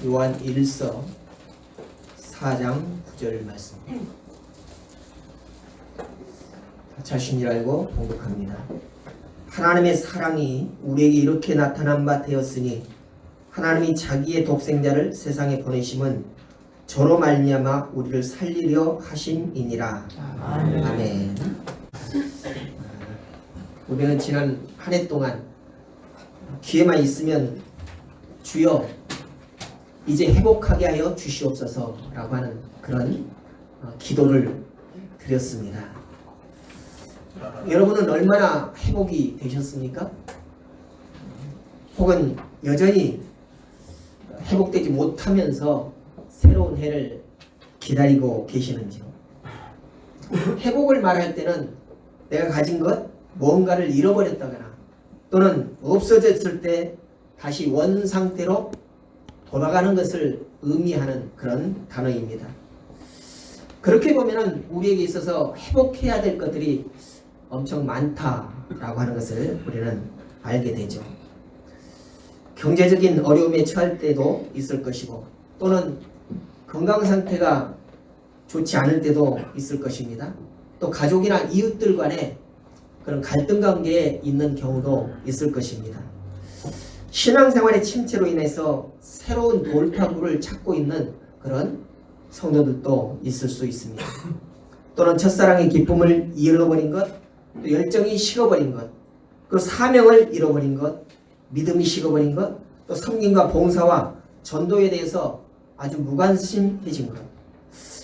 요한 1서 4장 9절 말씀. 자신이 알고 공독합니다. 하나님의 사랑이 우리에게 이렇게 나타난 바 되었으니 하나님이 자기의 독생자를 세상에 보내심은 저로 말미암아 우리를 살리려 하심이니라. 아멘. 우리는 지난 한 해 동안 기회만 있으면 주여 이제 회복하게 하여 주시옵소서 라고 하는 그런 기도를 드렸습니다. 여러분은 얼마나 회복이 되셨습니까? 혹은 여전히 회복되지 못하면서 새로운 해를 기다리고 계시는지요? 회복을 말할 때는 내가 가진 것, 뭔가를 잃어버렸다거나 또는 없어졌을 때 다시 원 상태로 돌아가는 것을 의미하는 그런 단어입니다. 그렇게 보면은 우리에게 있어서 회복해야 될 것들이 엄청 많다라고 하는 것을 우리는 알게 되죠. 경제적인 어려움에 처할 때도 있을 것이고 또는 건강 상태가 좋지 않을 때도 있을 것입니다. 또 가족이나 이웃들 간에 그런 갈등 관계에 있는 경우도 있을 것입니다. 신앙생활의 침체로 인해서 새로운 돌파구를 찾고 있는 그런 성도들도 있을 수 있습니다. 또는 첫사랑의 기쁨을 잃어버린 것, 또 열정이 식어버린 것, 그 사명을 잃어버린 것, 믿음이 식어버린 것, 또 섬김과 봉사와 전도에 대해서 아주 무관심해진 것,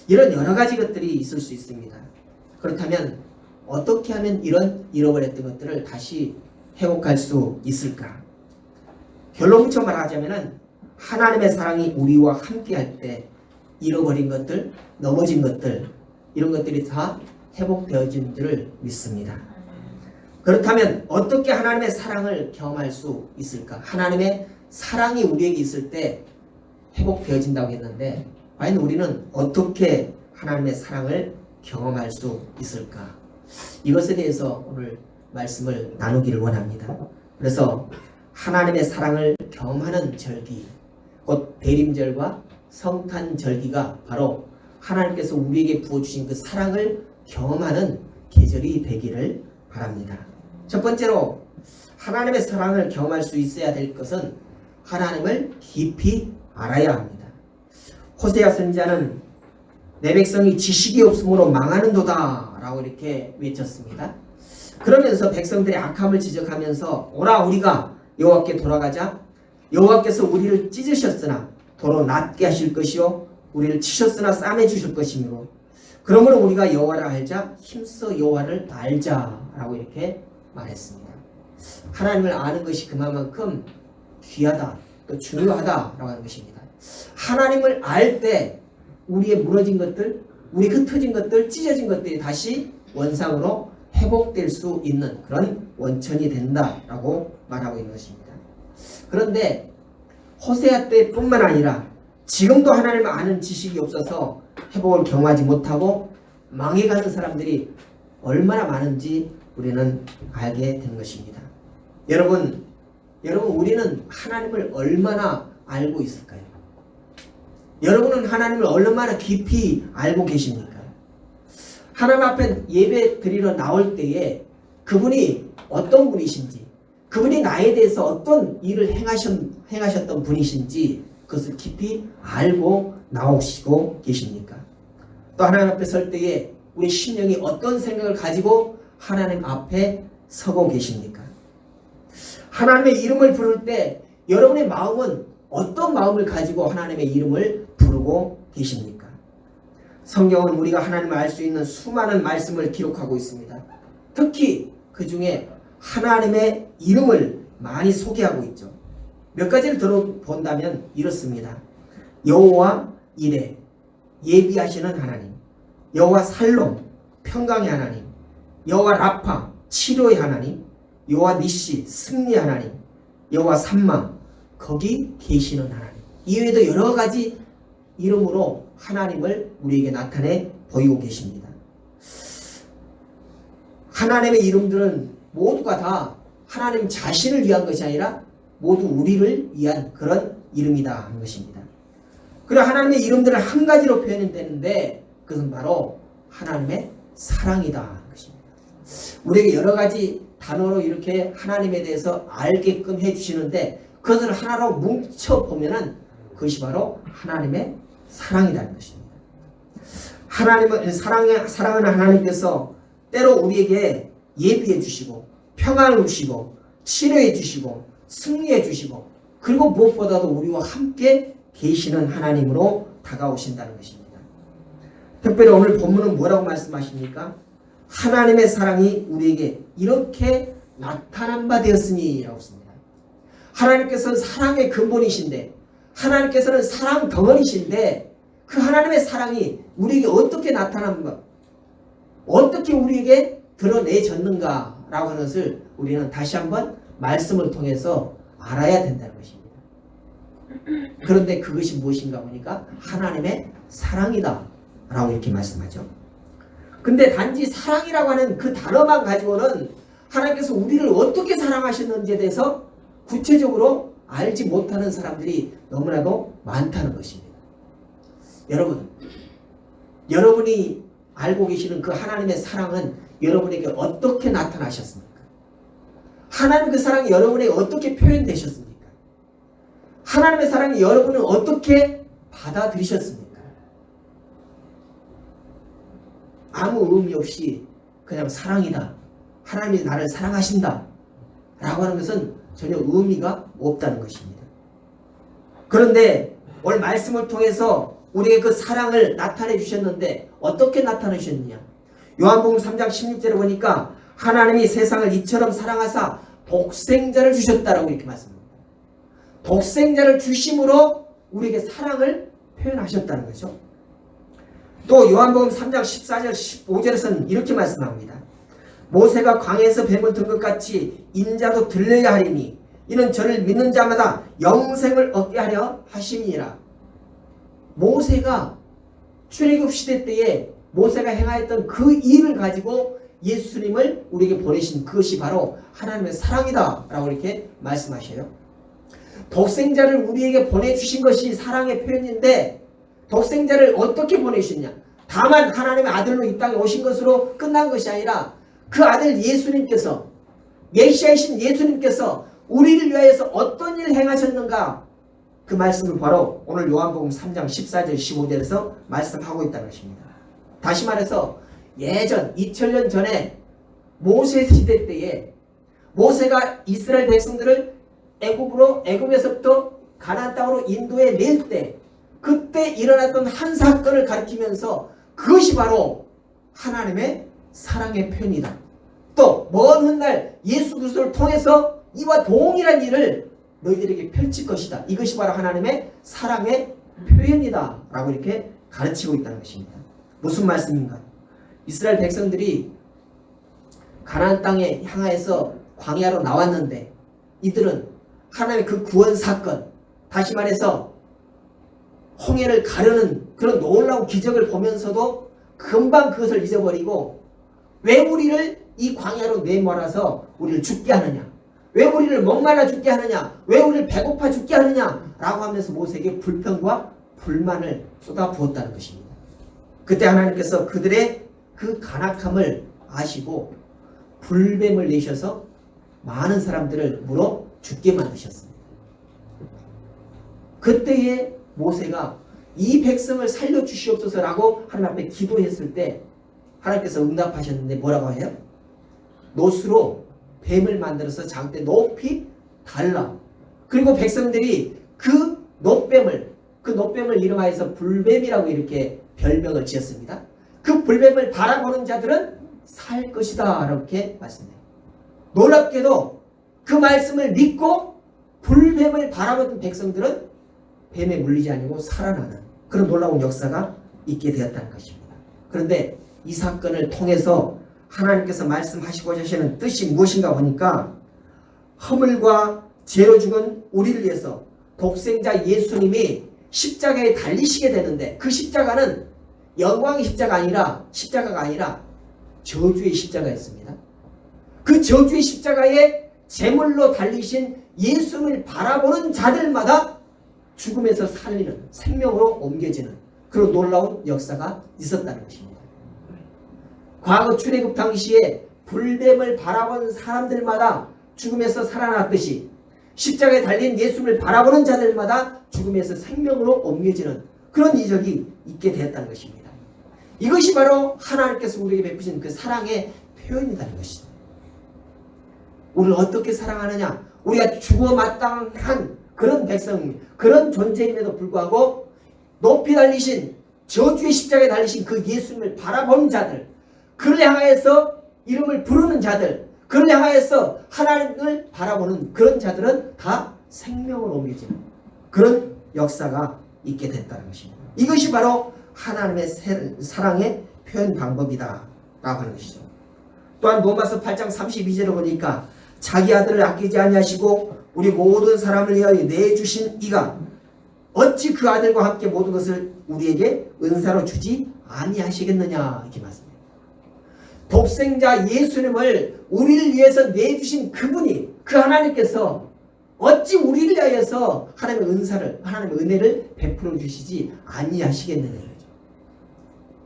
이런 여러 가지 것들이 있을 수 있습니다. 그렇다면 어떻게 하면 이런 잃어버렸던 것들을 다시 회복할 수 있을까? 결론부터 말하자면 하나님의 사랑이 우리와 함께 할 때 잃어버린 것들, 넘어진 것들, 이런 것들이 다 회복되어진 줄을 믿습니다. 그렇다면 어떻게 하나님의 사랑을 경험할 수 있을까? 하나님의 사랑이 우리에게 있을 때 회복되어진다고 했는데 과연 우리는 어떻게 하나님의 사랑을 경험할 수 있을까? 이것에 대해서 오늘 말씀을 나누기를 원합니다. 그래서 하나님의 사랑을 경험하는 절기, 곧 대림절과 성탄절기가 바로 하나님께서 우리에게 부어주신 그 사랑을 경험하는 계절이 되기를 바랍니다. 첫 번째로 하나님의 사랑을 경험할 수 있어야 될 것은 하나님을 깊이 알아야 합니다. 호세아 선지자는 내 백성이 지식이 없으므로 망하는도다 라고 이렇게 외쳤습니다. 그러면서 백성들의 악함을 지적하면서 오라 우리가 여호와께 돌아가자. 여호와께서 우리를 찢으셨으나 도로 낫게 하실 것이요 우리를 치셨으나 싸매 주실 것이므로 그러므로 우리가 여호와를 알자 힘써 여호와를 알자라고 이렇게 말했습니다. 하나님을 아는 것이 그만큼 귀하다 또 중요하다라고 하는 것입니다. 하나님을 알 때 우리의 무너진 것들, 우리 흩어진 것들, 찢어진 것들이 다시 원상으로 회복될 수 있는 그런 원천이 된다라고 말하고 있는 것입니다. 그런데 호세아 때뿐만 아니라 지금도 하나님을 아는 지식이 없어서 회복을 경험하지 못하고 망해가는 사람들이 얼마나 많은지 우리는 알게 된 것입니다. 여러분 우리는 하나님을 얼마나 알고 있을까요? 여러분은 하나님을 얼마나 깊이 알고 계십니까? 하나님 앞에 예배 드리러 나올 때에 그분이 어떤 분이신지, 그분이 나에 대해서 어떤 일을 행하셨던 분이신지 그것을 깊이 알고 나오시고 계십니까? 또 하나님 앞에 설 때에 우리 심령이 어떤 생각을 가지고 하나님 앞에 서고 계십니까? 하나님의 이름을 부를 때 여러분의 마음은 어떤 마음을 가지고 하나님의 이름을 부르고 계십니까? 성경은 우리가 하나님을 알 수 있는 수많은 말씀을 기록하고 있습니다. 특히 그 중에 하나님의 이름을 많이 소개하고 있죠. 몇 가지를 들어본다면 이렇습니다. 여호와 이레, 예비하시는 하나님, 여호와 살롬, 평강의 하나님, 여호와 라파, 치료의 하나님, 여호와 니시, 승리의 하나님, 여호와 삼마, 거기 계시는 하나님. 이외에도 여러 가지 이름으로 하나님을 우리에게 나타내 보이고 계십니다. 하나님의 이름들은 모두가 다 하나님 자신을 위한 것이 아니라 모두 우리를 위한 그런 이름이다 하는 것입니다. 그리고 하나님의 이름들을 한 가지로 표현되는데 그것은 바로 하나님의 사랑이다 것입니다. 우리에게 여러 가지 단어로 이렇게 하나님에 대해서 알게끔 해주시는데 그것을 하나로 뭉쳐보면은 그것이 바로 하나님의 사랑이라는 것입니다. 하나님은 사랑하는 하나님께서 때로 우리에게 예비해 주시고 평안을 주시고 치료해 주시고 승리해 주시고 그리고 무엇보다도 우리와 함께 계시는 하나님으로 다가오신다는 것입니다. 특별히 오늘 본문은 뭐라고 말씀하십니까? 하나님의 사랑이 우리에게 이렇게 나타난 바 되었으니 라고 씁니다. 하나님께서는 사랑의 근본이신데 하나님께서는 사랑 덩어리신데 그 하나님의 사랑이 우리에게 어떻게 나타난가 어떻게 우리에게 드러내졌는가 라고 하는 것을 우리는 다시 한번 말씀을 통해서 알아야 된다는 것입니다. 그런데 그것이 무엇인가 보니까 하나님의 사랑이다 라고 이렇게 말씀하죠. 근데 단지 사랑이라고 하는 그 단어만 가지고는 하나님께서 우리를 어떻게 사랑하셨는지에 대해서 구체적으로 알지 못하는 사람들이 너무나도 많다는 것입니다. 여러분이 알고 계시는 그 하나님의 사랑은 여러분에게 어떻게 나타나셨습니까? 하나님 그 사랑이 여러분에게 어떻게 표현되셨습니까? 하나님의 사랑이 여러분은 어떻게 받아들이셨습니까? 아무 의미 없이 그냥 사랑이다. 하나님이 나를 사랑하신다. 라고 하는 것은 전혀 의미가 없다는 것입니다. 그런데 오늘 말씀을 통해서 우리에게 그 사랑을 나타내 주셨는데 어떻게 나타내셨느냐? 요한복음 3장 16절에 보니까 하나님이 세상을 이처럼 사랑하사 독생자를 주셨다라고 이렇게 말씀합니다. 독생자를 주심으로 우리에게 사랑을 표현하셨다는 거죠. 또 요한복음 3장 14절 15절에서는 이렇게 말씀합니다. 모세가 광야에서 뱀을 든 것 같이 인자도 들려야 하리니 이는 저를 믿는 자마다 영생을 얻게 하려 하심이니라. 모세가 출애굽 시대 때에 모세가 행하였던 그 일을 가지고 예수님을 우리에게 보내신 그것이 바로 하나님의 사랑이다 라고 이렇게 말씀하셔요. 독생자를 우리에게 보내주신 것이 사랑의 표현인데 독생자를 어떻게 보내주셨냐? 다만 하나님의 아들로 이 땅에 오신 것으로 끝난 것이 아니라 그 아들 예수님께서 메시아이신 예수님께서 우리를 위하여서 어떤 일을 행하셨는가 그 말씀을 바로 오늘 요한복음 3장 14절 15절에서 말씀하고 있다는 것입니다. 다시 말해서 예전 2000년 전에 모세 시대 때에 모세가 이스라엘 백성들을 애굽에서부터 가나안 땅으로 인도해 낼 때 그때 일어났던 한 사건을 가리키면서 그것이 바로 하나님의 사랑의 표현이다. 또 먼 훗날 예수 그리스도를 통해서 이와 동일한 일을 너희들에게 펼칠 것이다. 이것이 바로 하나님의 사랑의 표현이다 라고 이렇게 가르치고 있다는 것입니다. 무슨 말씀인가? 이스라엘 백성들이 가나안 땅에 향하여서 광야로 나왔는데 이들은 하나님의 그 구원 사건, 다시 말해서 홍해를 가르는 그런 놀라운 기적을 보면서도 금방 그것을 잊어버리고 왜 우리를 이 광야로 내몰아서 우리를 죽게 하느냐? 왜 우리를 목말라 죽게 하느냐? 왜 우리를 배고파 죽게 하느냐? 라고 하면서 모세에게 불평과 불만을 쏟아부었다는 것입니다. 그때 하나님께서 그들의 그 간악함을 아시고 불뱀을 내셔서 많은 사람들을 물어 죽게 만드셨습니다. 그때에 모세가 이 백성을 살려주시옵소서라고 하나님 앞에 기도했을 때 하나님께서 응답하셨는데 뭐라고 해요? 노수로 뱀을 만들어서 장대 높이 달라. 그리고 백성들이 그 노뱀을 이름하여서 불뱀이라고 이렇게 별명을 지었습니다. 그 불뱀을 바라보는 자들은 살 것이다 이렇게 말씀해요. 놀랍게도 그 말씀을 믿고 불뱀을 바라보던 백성들은 뱀에 물리지 아니고 살아나는 그런 놀라운 역사가 있게 되었다는 것입니다. 그런데 이 사건을 통해서 하나님께서 말씀하시고자 하시는 뜻이 무엇인가 보니까 허물과 죄로 죽은 우리를 위해서 독생자 예수님이 십자가에 달리시게 되는데 그 십자가는 영광의 십자가가 아니라 저주의 십자가였습니다. 그 저주의 십자가에 제물로 달리신 예수님을 바라보는 자들마다 죽음에서 살리는 생명으로 옮겨지는 그런 놀라운 역사가 있었다는 것입니다. 과거 출애굽 당시에 불뱀을 바라본 사람들마다 죽음에서 살아났듯이 십자가에 달린 예수를 바라보는 자들마다 죽음에서 생명으로 옮겨지는 그런 이적이 있게 되었다는 것입니다. 이것이 바로 하나님께서 우리에게 베푸신 그 사랑의 표현이라는 것입니다. 우리를 어떻게 사랑하느냐? 우리가 죽어 마땅한 그런 백성, 그런 존재임에도 불구하고 높이 달리신 저주의 십자가에 달리신 그 예수님을 바라본 자들, 그를 향하여서 이름을 부르는 자들, 그를 향하여서 하나님을 바라보는 그런 자들은 다 생명을 옮기지는 그런 역사가 있게 됐다는 것입니다. 이것이 바로 하나님의 사랑의 표현 방법이다 라고 하는 것이죠. 또한 로마서 8장 32절을 보니까 자기 아들을 아끼지 아니하시고 우리 모든 사람을 위하여 내주신 이가 어찌 그 아들과 함께 모든 것을 우리에게 은사로 주지 아니하시겠느냐 이렇게 말씀합니다. 독생자 예수님을 우리를 위해서 내주신 그분이, 그 하나님께서 어찌 우리를 위하여서 하나님의 은사를, 하나님의 은혜를 베풀어 주시지 아니하시겠느냐.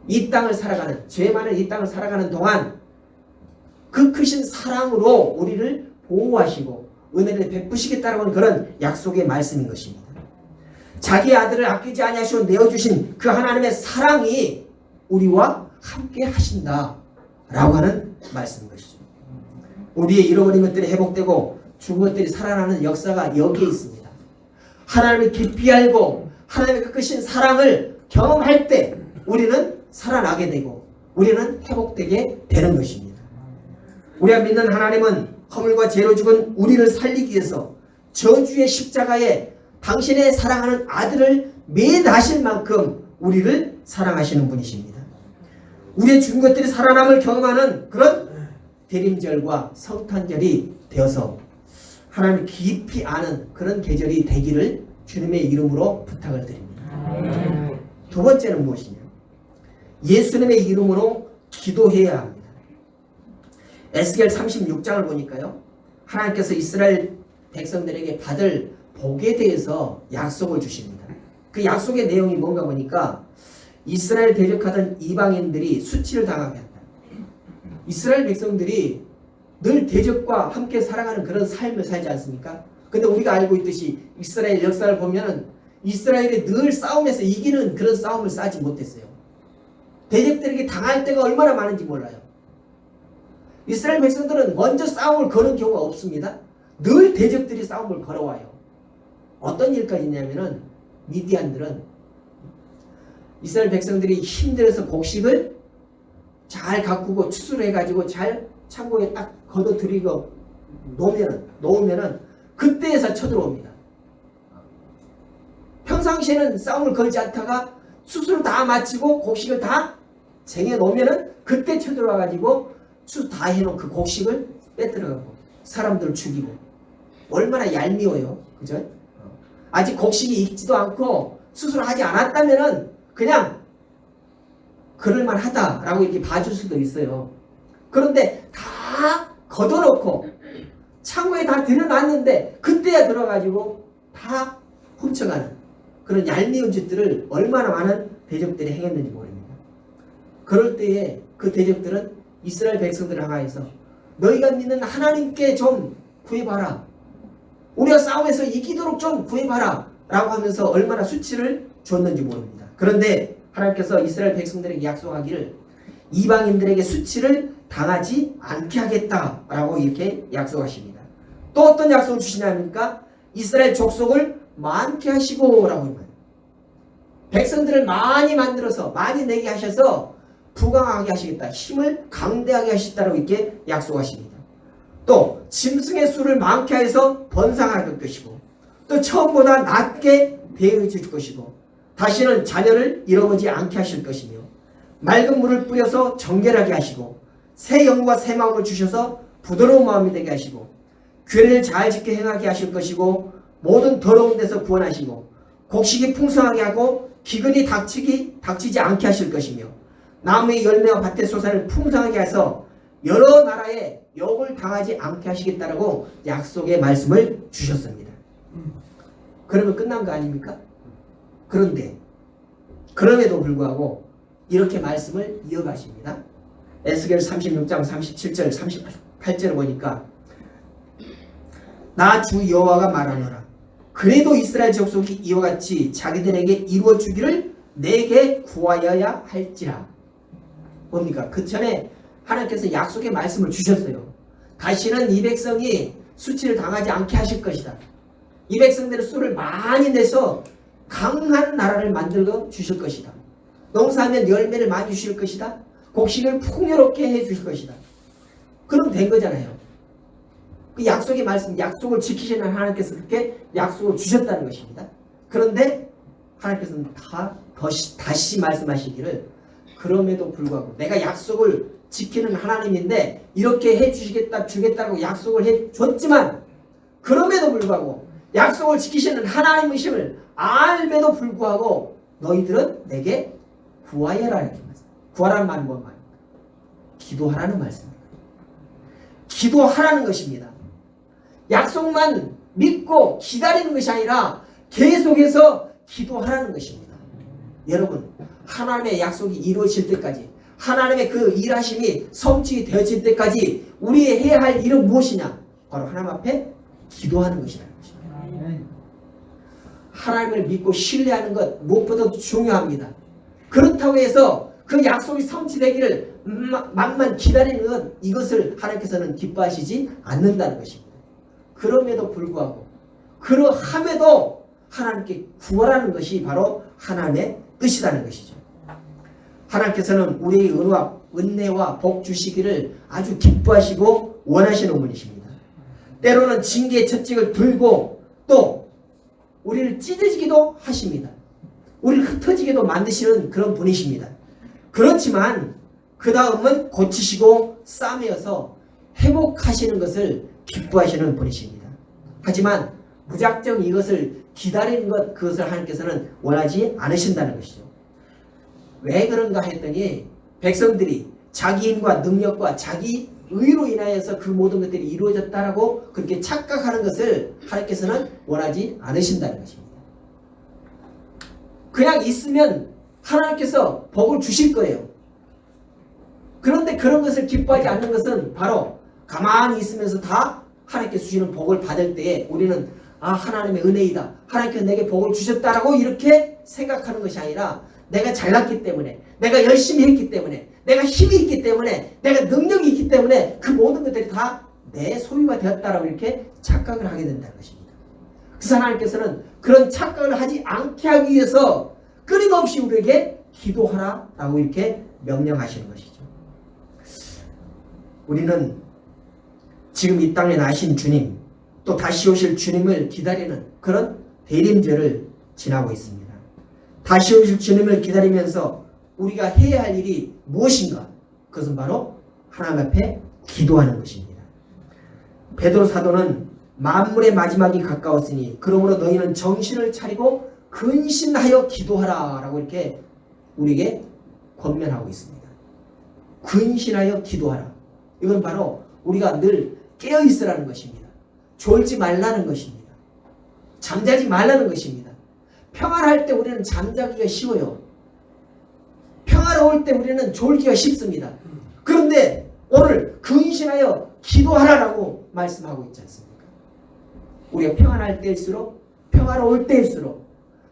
이 땅을 살아가는, 죄 많은 이 땅을 살아가는 동안 그 크신 사랑으로 우리를 보호하시고 은혜를 베푸시겠다는 건 그런 약속의 말씀인 것입니다. 자기 아들을 아끼지 아니하시고 내어주신 그 하나님의 사랑이 우리와 함께 하신다 라고 하는 말씀인 것이죠. 우리의 잃어버린 것들이 회복되고 죽은 것들이 살아나는 역사가 여기에 있습니다. 하나님을 깊이 알고 하나님의 그 크신 사랑을 경험할 때 우리는 살아나게 되고 우리는 회복되게 되는 것입니다. 우리가 믿는 하나님은 허물과 죄로 죽은 우리를 살리기 위해서 저주의 십자가에 당신의 사랑하는 아들을 매다하실 만큼 우리를 사랑하시는 분이십니다. 우리의 죽은 것들이 살아남을 경험하는 그런 대림절과 성탄절이 되어서 하나님을 깊이 아는 그런 계절이 되기를 주님의 이름으로 부탁을 드립니다. 두 번째는 무엇이냐? 예수님의 이름으로 기도해야 합니다. 에스겔 36장을 보니까요, 하나님께서 이스라엘 백성들에게 받을 복에 대해서 약속을 주십니다. 그 약속의 내용이 뭔가 보니까 이스라엘 대적하던 이방인들이 수치를 당하게 한다. 이스라엘 백성들이 늘 대적과 함께 살아가는 그런 삶을 살지 않습니까? 근데 우리가 알고 있듯이 이스라엘 역사를 보면 이스라엘이 늘 싸움에서 이기는 그런 싸움을 싸지 못했어요. 대적들에게 당할 때가 얼마나 많은지 몰라요. 이스라엘 백성들은 먼저 싸움을 거는 경우가 없습니다. 늘 대적들이 싸움을 걸어와요. 어떤 일까지 있냐면은 미디안들은 이스라엘 백성들이 힘들어서 곡식을 잘 가꾸고 추수해가지고 잘 창고에 딱 걷어들이고 놓으면은 그때에서 쳐들어옵니다. 평상시에는 싸움을 걸지 않다가 추수를 다 마치고 곡식을 다 쟁여 놓으면은 그때 쳐들어와가지고 추수 다 해놓은 그 곡식을 빼들어가고 사람들을 죽이고 얼마나 얄미워요. 그죠? 아직 곡식이 익지도 않고 수술을 하지 않았다면은 그냥 그럴만 하다라고 이렇게 봐줄 수도 있어요. 그런데 다 걷어놓고 창고에 다 들여놨는데 그때야 들어가지고 다 훔쳐가는 그런 얄미운 짓들을 얼마나 많은 대적들이 행했는지 모릅니다. 그럴 때에 그 대적들은 이스라엘 백성들을 향하여서 너희가 믿는 하나님께 좀 구해봐라. 우리가 싸움에서 이기도록 좀 구해봐라 라고 하면서 얼마나 수치를 줬는지 모릅니다. 그런데 하나님께서 이스라엘 백성들에게 약속하기를 이방인들에게 수치를 당하지 않게 하겠다라고 이렇게 약속하십니다. 또 어떤 약속을 주시냐니까 이스라엘 족속을 많게 하시고 라고 합니다. 백성들을 많이 만들어서 많이 내게 하셔서 부강하게 하시겠다. 힘을 강대하게 하시겠다라고 이렇게 약속하십니다. 또 짐승의 수를 많게 해서 번성하게 할 것이고 또 처음보다 낮게 대우해 줄 것이고 다시는 자녀를 잃어보지 않게 하실 것이며 맑은 물을 뿌려서 정결하게 하시고 새 영과 새 마음을 주셔서 부드러운 마음이 되게 하시고 규례를 잘 지켜 행하게 하실 것이고 모든 더러운 데서 구원하시고 곡식이 풍성하게 하고 기근이 닥치지 않게 하실 것이며 나무의 열매와 밭의 소산을 풍성하게 해서 여러 나라에 역을 당하지 않게 하시겠다라고 약속의 말씀을 주셨습니다. 그러면 끝난 거 아닙니까? 그런데 그럼에도 불구하고 이렇게 말씀을 이어가십니다. 에스겔 36장 37절 38절을 보니까 나 주 여호와가 말하노라. 그래도 이스라엘 족속이 이와 같이 자기들에게 이루어 주기를 내게 구하여야 할지라. 뭡니까? 그 전에 하나님께서 약속의 말씀을 주셨어요. 다시는 이 백성이 수치를 당하지 않게 하실 것이다. 이 백성들은 수를 많이 내서 강한 나라를 만들어 주실 것이다. 농사하면 열매를 많이 주실 것이다. 곡식을 풍요롭게 해 주실 것이다. 그럼 된 거잖아요. 그 약속의 말씀, 약속을 지키시는 하나님께서 그렇게 약속을 주셨다는 것입니다. 그런데 하나님께서는 다시 말씀하시기를 그럼에도 불구하고 내가 약속을 지키는 하나님인데 이렇게 해 주겠다고 약속을 해 줬지만 그럼에도 불구하고 약속을 지키시는 하나님이심을 알매도 불구하고 너희들은 내게 구하여라는 말씀. 구하라는 말은 뭔 말입니까? 기도하라는 말씀입니다. 기도하라는 것입니다. 약속만 믿고 기다리는 것이 아니라 계속해서 기도하라는 것입니다. 여러분, 하나님의 약속이 이루어질 때까지, 하나님의 그 일하심이 성취되어질 때까지 우리 해야 할 일은 무엇이냐? 바로 하나님 앞에 기도하는 것이라는 것입니다. 하나님을 믿고 신뢰하는 것 무엇보다도 중요합니다. 그렇다고 해서 그 약속이 성취되기를 막만 기다리는 것, 이것을 하나님께서는 기뻐하시지 않는다는 것입니다. 그럼에도 불구하고 그러함에도 하나님께 구하라는 것이 바로 하나님의 뜻이라는 것이죠. 하나님께서는 우리의 은혜와 복 주시기를 아주 기뻐하시고 원하시는 분이십니다. 때로는 징계의 채찍을 들고 또 우리를 찢어지기도 하십니다. 우리를 흩어지게도 만드시는 그런 분이십니다. 그렇지만 그 다음은 고치시고 싸매어서 회복하시는 것을 기뻐하시는 분이십니다. 하지만 무작정 이것을 기다리는 것, 그것을 하나님께서는 원하지 않으신다는 것이죠. 왜 그런가 했더니 백성들이 자기 힘과 능력과 자기 의로 인하여서 그 모든 것들이 이루어졌다라고 그렇게 착각하는 것을 하나님께서는 원하지 않으신다는 것입니다. 그냥 있으면 하나님께서 복을 주실 거예요. 그런데 그런 것을 기뻐하지 않는 것은 바로 가만히 있으면서 다 하나님께서 주시는 복을 받을 때에 우리는 하나님의 은혜이다, 하나님께서 내게 복을 주셨다라고 이렇게 생각하는 것이 아니라 내가 잘났기 때문에, 내가 열심히 했기 때문에, 내가 힘이 있기 때문에, 내가 능력이 있기 때문에 그 모든 것들이 다 내 소유가 되었다라고 이렇게 착각을 하게 된다는 것입니다. 그래서 하나님께서는 그런 착각을 하지 않게 하기 위해서 끊임없이 우리에게 기도하라라고 이렇게 명령하시는 것이죠. 우리는 지금 이 땅에 나신 주님, 또 다시 오실 주님을 기다리는 그런 대림절을 지나고 있습니다. 다시 오실 주님을 기다리면서 우리가 해야 할 일이 무엇인가? 그것은 바로 하나님 앞에 기도하는 것입니다. 베드로 사도는 만물의 마지막이 가까웠으니 그러므로 너희는 정신을 차리고 근신하여 기도하라 라고 이렇게 우리에게 권면하고 있습니다. 근신하여 기도하라. 이건 바로 우리가 늘 깨어있으라는 것입니다. 졸지 말라는 것입니다. 잠자지 말라는 것입니다. 평안할 때 우리는 잠자기가 쉬워요. 평화로울 때 우리는 졸기가 쉽습니다. 그런데 오늘 근신하여 기도하라라고 말씀하고 있지 않습니까? 우리가 평안할 때일수록, 평화로울 때일수록,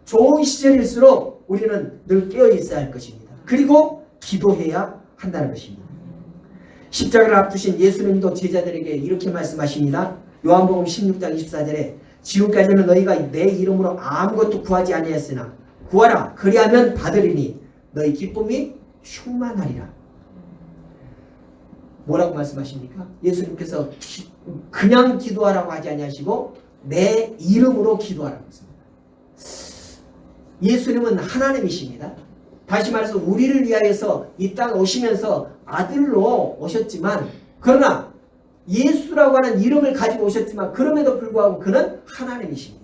좋은 시절일수록 우리는 늘 깨어있어야 할 것입니다. 그리고 기도해야 한다는 것입니다. 십자가를 앞두신 예수님도 제자들에게 이렇게 말씀하십니다. 요한복음 16장 24절에 지금까지는 너희가 내 이름으로 아무것도 구하지 아니하였으나 구하라 그리하면 받으리니 너희 기쁨이 충만하리라. 뭐라고 말씀하십니까? 예수님께서 그냥 기도하라고 하지 아니하시고 내 이름으로 기도하라고 했습니다. 예수님은 하나님이십니다. 다시 말해서 우리를 위하여서 이 땅에 오시면서 아들로 오셨지만, 그러나 예수라고 하는 이름을 가지고 오셨지만 그럼에도 불구하고 그는 하나님이십니다.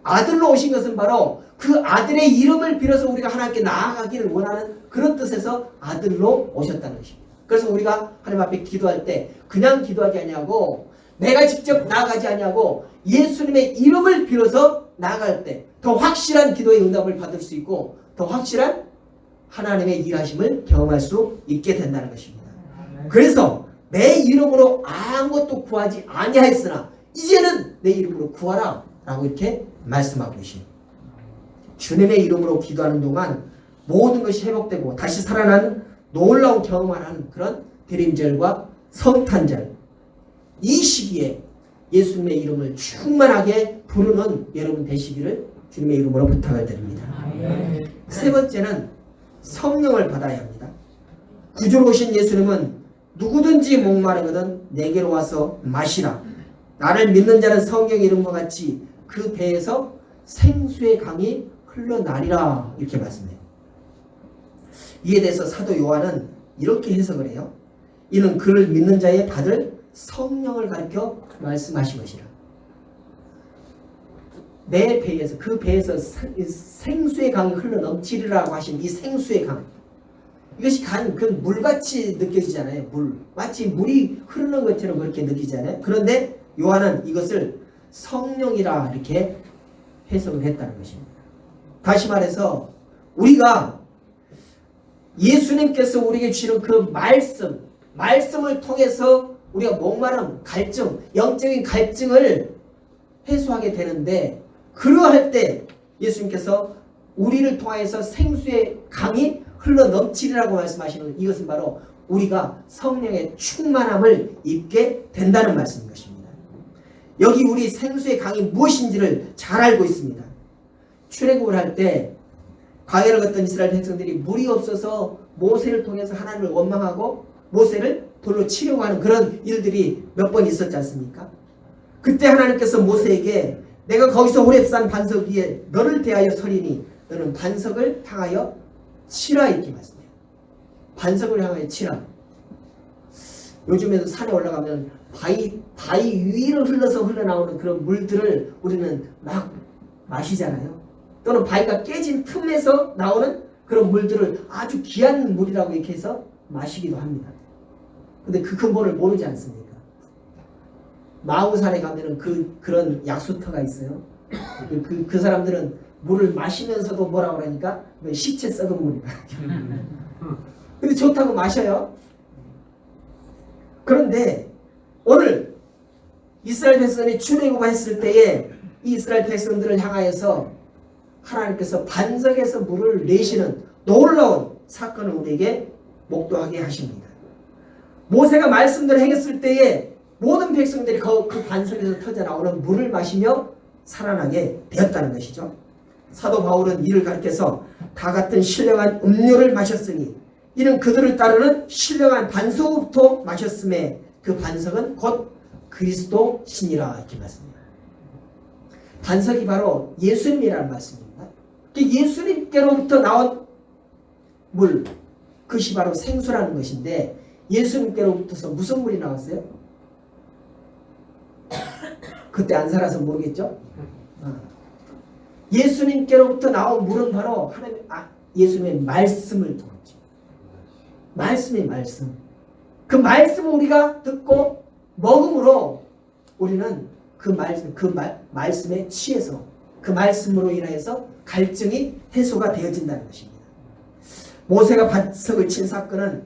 아들로 오신 것은 바로 그 아들의 이름을 빌어서 우리가 하나님께 나아가기를 원하는 그런 뜻에서 아들로 오셨다는 것입니다. 그래서 우리가 하나님 앞에 기도할 때 그냥 기도하지 아니하고 내가 직접 나아가지 아니하고 예수님의 이름을 빌어서 나아갈 때 더 확실한 기도의 응답을 받을 수 있고 더 확실한 하나님의 일하심을 경험할 수 있게 된다는 것입니다. 그래서 내 이름으로 아무것도 구하지 아니하였으나 이제는 내 이름으로 구하라 라고 이렇게 말씀하고 계십니다. 주님의 이름으로 기도하는 동안 모든 것이 회복되고 다시 살아나는 놀라운 경험을 하는 그런 대림절과 성탄절, 이 시기에 예수님의 이름을 충만하게 부르는 여러분 되시기를 주님의 이름으로 부탁을 드립니다. 세 번째는 성령을 받아야 합니다. 구주로 오신 예수님은 누구든지 목마르거든 내게로 와서 마시라. 나를 믿는 자는 성경 이름과 같이 그 배에서 생수의 강이 흘러나리라 이렇게 말씀해요. 이에 대해서 사도 요한은 이렇게 해석을 해요. 이는 그를 믿는 자에 받을 성령을 가리켜 말씀하신 것이라. 내 배에서 그 배에서 생수의 강이 흘러넘치리라고 하신 이 생수의 강, 이것이 그 물같이 느껴지잖아요. 물, 마치 물이 흐르는 것처럼 그렇게 느끼잖아요. 그런데 요한은 이것을 성령이라 이렇게 해석을 했다는 것입니다. 다시 말해서 우리가 예수님께서 우리에게 주시는 그 말씀을 통해서 우리가 목마름, 갈증, 영적인 갈증을 해소하게 되는데, 그러할 때 예수님께서 우리를 통하여서 생수의 강이 흘러 넘치리라고 말씀하시는 이것은 바로 우리가 성령의 충만함을 입게 된다는 말씀인 것입니다. 여기 우리 생수의 강이 무엇인지를 잘 알고 있습니다. 출애굽을 할 때 광야를 걷던 이스라엘 백성들이 물이 없어서 모세를 통해서 하나님을 원망하고 모세를 돌로 치려고 하는 그런 일들이 몇 번 있었지 않습니까? 그때 하나님께서 모세에게 내가 거기서 호렙산 반석 위에 너를 대하여 서리니 너는 반석을 향하여 치라 이렇게 말씀해요. 반석을 향하여 치라. 요즘에도 산에 올라가면 바위 위를 흘러서 흘러나오는 그런 물들을 우리는 막 마시잖아요. 또는 바위가 깨진 틈에서 나오는 그런 물들을 아주 귀한 물이라고 이렇게 해서 마시기도 합니다. 근데 그 근본을 모르지 않습니까? 마우산에 가면은 그런 약수터가 있어요. 그 사람들은 물을 마시면서도 뭐라고 그러니까 시체 썩은 물이다. 근데 좋다고 마셔요. 그런데 오늘 이스라엘 백성이 출애굽했을 때에 이 이스라엘 백성들을 향하여서 하나님께서 반석에서 물을 내시는 놀라운 사건을 우리에게 목도하게 하십니다. 모세가 말씀대로 행했을 때에 모든 백성들이 그 반석에서 터져나오는 물을 마시며 살아나게 되었다는 것이죠. 사도 바울은 이를 가리켜서 다 같은 신령한 음료를 마셨으니 이는 그들을 따르는 신령한 반석부터 마셨음에 그 반석은 곧 그리스도 신이라 이렇게 말씀합니다. 반석이 바로 예수님이라는 말씀입니다. 예수님께로부터 나온 물, 그것이 바로 생수라는 것인데 예수님께로부터서 무슨 물이 나왔어요? 그때 안 살아서 모르겠죠? 예수님께로부터 나온 물은 바로 예수님의 말씀을 통하죠. 말씀의 말씀. 그 말씀을 우리가 듣고 먹음으로 우리는 그 말씀에 취해서 그 말씀으로 인하여서 갈증이 해소가 되어진다는 것입니다. 모세가 반석을 친 사건은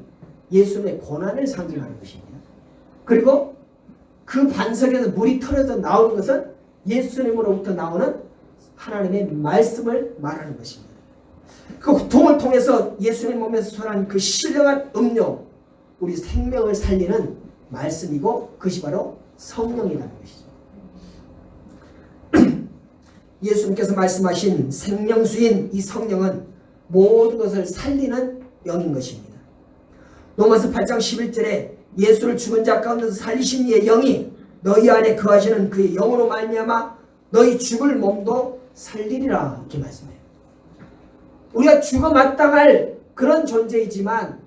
예수님의 고난을 상징하는 것입니다. 그리고 그 반석에서 물이 털어져 나오는 것은 예수님으로부터 나오는 하나님의 말씀을 말하는 것입니다. 그 고통을 통해서 예수님 몸에서 솟아난 그 신령한 음료, 우리 생명을 살리는 말씀이고 그것이 바로 성령이라는 것이죠. 예수님께서 말씀하신 생명수인 이 성령은 모든 것을 살리는 영인 것입니다. 로마서 8장 11절에 예수를 죽은 자 가운데서 살리신 이의 영이 너희 안에 거하시는 그의 영으로 말미암아 너희 죽을 몸도 살리리라 이렇게 말씀해요. 우리가 죽어 마땅할 그런 존재이지만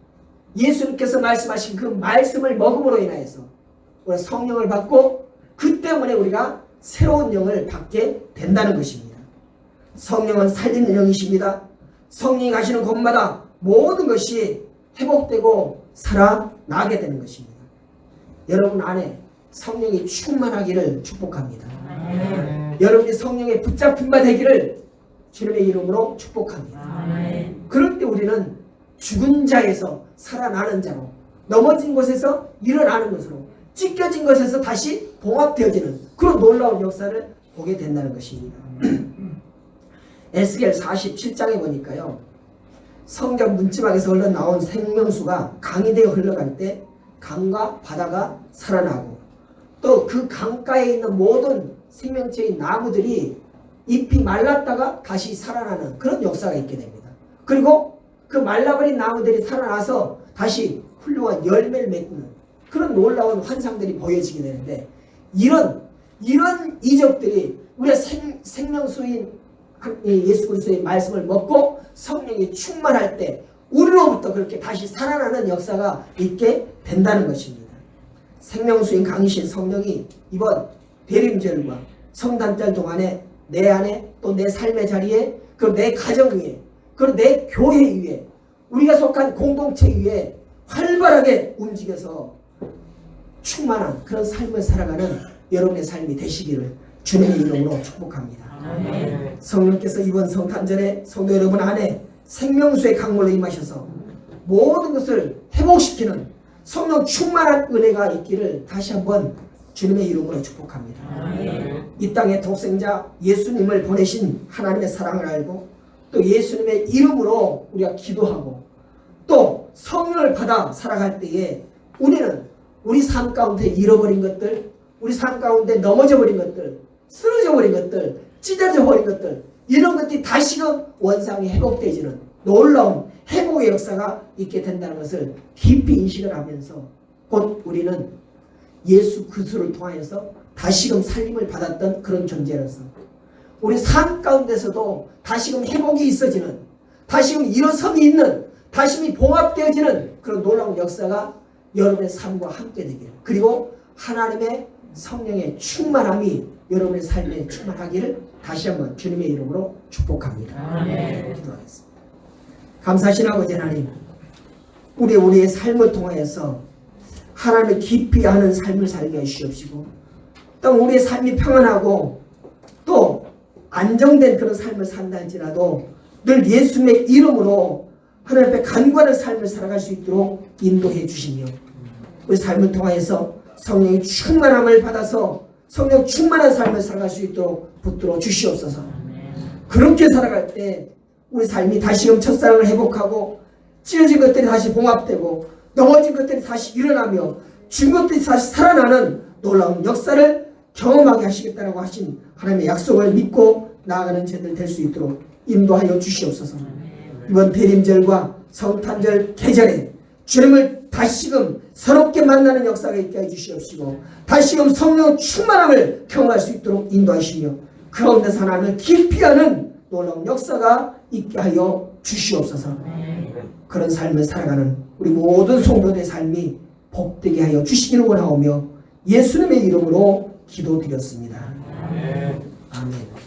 예수님께서 말씀하신 그 말씀을 먹음으로 인하여서 우리가 성령을 받고 그 때문에 우리가 새로운 영을 받게 된다는 것입니다. 성령은 살리는 영이십니다. 성령이 가시는 곳마다 모든 것이 회복되고 살아나게 되는 것입니다. 여러분 안에 성령이 충만하기를 축복합니다. 여러분이 성령에 붙잡힌 바 되기를 주님의 이름으로 축복합니다. 그럴 때 우리는 죽은 자에서 살아나는 자로, 넘어진 곳에서 일어나는 것으로, 찢겨진 것에서 다시 봉합되어지는 그런 놀라운 역사를 보게 된다는 것입니다. 에스겔 47장에 보니까요, 성전 문지방에서 흘러나온 생명수가 강이 되어 흘러갈 때 강과 바다가 살아나고, 또 그 강가에 있는 모든 생명체의 나무들이 잎이 말랐다가 다시 살아나는 그런 역사가 있게 됩니다. 그리고 그 말라버린 나무들이 살아나서 다시 훌륭한 열매를 맺는 그런 놀라운 환상들이 보여지게 되는데, 이런 이적들이 우리가 생명수인 예수 그리스도의 말씀을 먹고 성령이 충만할 때 우리로부터 그렇게 다시 살아나는 역사가 있게 된다는 것입니다. 생명수인 강이신 성령이 이번 대림절과 성탄절 동안에 내 안에, 또 내 삶의 자리에, 그리고 내 가정 위에, 그리고 내 교회 위에, 우리가 속한 공동체 위에 활발하게 움직여서 충만한 그런 삶을 살아가는 여러분의 삶이 되시기를 주님의 이름으로 축복합니다. 성령께서 이번 성탄절에 성도 여러분 안에 생명수의 강물로 임하셔서 모든 것을 회복시키는 성령 충만한 은혜가 있기를 다시 한번 주님의 이름으로 축복합니다. 이 땅에 독생자 예수님을 보내신 하나님의 사랑을 알고, 또 예수님의 이름으로 우리가 기도하고, 또 성령을 받아 살아갈 때에 우리는 우리 삶 가운데 잃어버린 것들, 우리 삶 가운데 넘어져 버린 것들, 쓰러져 버린 것들, 찢어져 버린 것들, 이런 것들이 다시금 원상이 회복되지는 놀라운 회복의 역사가 있게 된다는 것을 깊이 인식을 하면서, 곧 우리는 예수 그리스도를 통하여서 다시금 살림을 받았던 그런 존재로서 우리 삶 가운데서도 다시금 회복이 있어지는, 다시금 일어섬이 있는, 다시금 봉합되어지는 그런 놀라운 역사가 여러분의 삶과 함께 되기를, 그리고 하나님의 성령의 충만함이 여러분의 삶에 충만하기를 다시 한번 주님의 이름으로 축복합니다. 기도하겠습니다. 감사하신 아버지 하나님, 우리의 삶을 통하여서 하나님을 깊이 아는 삶을 살게 해주시옵시고, 또 우리의 삶이 평안하고 또 안정된 그런 삶을 산다 할지라도 늘 예수님의 이름으로 하나님 앞에 간구하는 삶을 살아갈 수 있도록 인도해 주시며, 우리 삶을 통하여서 성령의 충만함을 받아서 성령 충만한 삶을 살아갈 수 있도록 붙들어 주시옵소서. 그렇게 살아갈 때 우리 삶이 다시금 첫사랑을 회복하고, 찢어진 것들이 다시 봉합되고, 넘어진 것들이 다시 일어나며, 죽은 것들이 다시 살아나는 놀라운 역사를 경험하게 하시겠다라고 하신 하나님의 약속을 믿고 나아가는 저희들 될 수 있도록 인도하여 주시옵소서. 이번 대림절과 성탄절 계절에 주님을 다시금 새롭게 만나는 역사가 있게 해 주시옵시고, 다시금 성령 충만함을 경험할 수 있도록 인도하시며, 그 가운데서 하나님을 깊이 아는 놀라운 역사가 있게 하여 주시옵소서. 그런 삶을 살아가는 우리 모든 성도들의 삶이 복되게 하여 주시기를 원하오며 예수님의 이름으로 기도드렸습니다. 아멘.